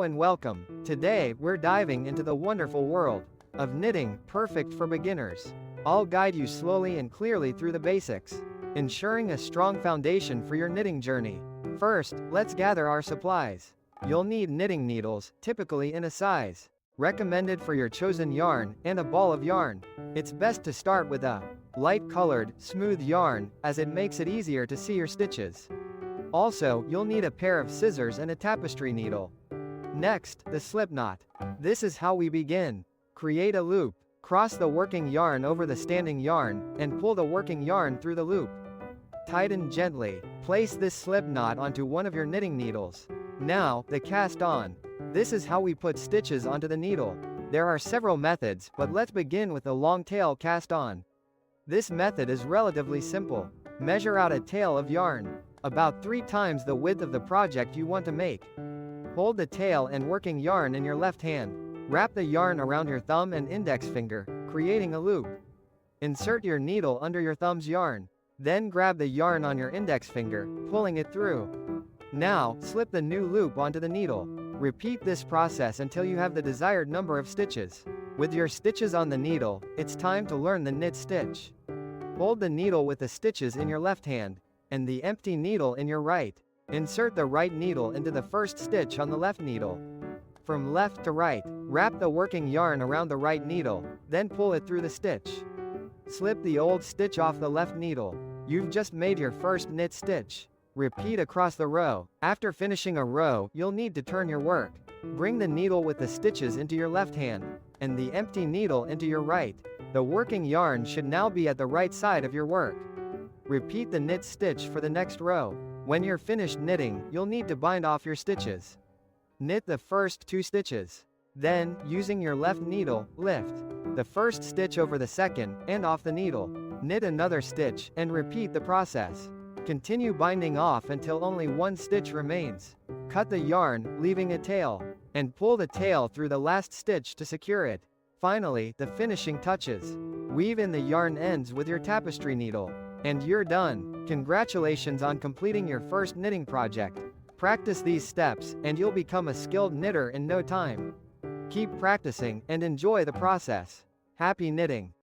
And welcome. Today, we're diving into the wonderful world of knitting, perfect for beginners. I'll guide you slowly and clearly through the basics, ensuring a strong foundation for your knitting journey. First, let's gather our supplies. You'll need knitting needles, typically in a size recommended for your chosen yarn, and a ball of yarn. It's best to start with a light-colored, smooth yarn, as it makes it easier to see your stitches. Also, you'll need a pair of scissors and a tapestry needle. Next, the slip knot. This is how we begin. Create a loop. Cross the working yarn over the standing yarn, and pull the working yarn through the loop. Tighten gently. Place this slip knot onto one of your knitting needles. Now, the cast on. This is how we put stitches onto the needle. There are several methods, but let's begin with the long tail cast on. This method is relatively simple. Measure out a tail of yarn, about 3 times the width of the project you want to make. Hold the tail and working yarn in your left hand. Wrap the yarn around your thumb and index finger, creating a loop. Insert your needle under your thumb's yarn. Then grab the yarn on your index finger, pulling it through. Now, slip the new loop onto the needle. Repeat this process until you have the desired number of stitches. With your stitches on the needle, it's time to learn the knit stitch. Hold the needle with the stitches in your left hand, and the empty needle in your right. Insert the right needle into the first stitch on the left needle. From left to right, wrap the working yarn around the right needle, then pull it through the stitch. Slip the old stitch off the left needle. You've just made your first knit stitch. Repeat across the row. After finishing a row, you'll need to turn your work. Bring the needle with the stitches into your left hand, and the empty needle into your right. The working yarn should now be at the right side of your work. Repeat the knit stitch for the next row. When you're finished knitting, you'll need to bind off your stitches. Knit the first 2 stitches. Then, using your left needle, lift the first stitch over the second, and off the needle. Knit another stitch, and repeat the process. Continue binding off until only 1 stitch remains. Cut the yarn, leaving a tail, and pull the tail through the last stitch to secure it. Finally, the finishing touches. Weave in the yarn ends with your tapestry needle. And you're done. Congratulations on completing your first knitting project. Practice these steps, and you'll become a skilled knitter in no time. Keep practicing, and enjoy the process. Happy knitting!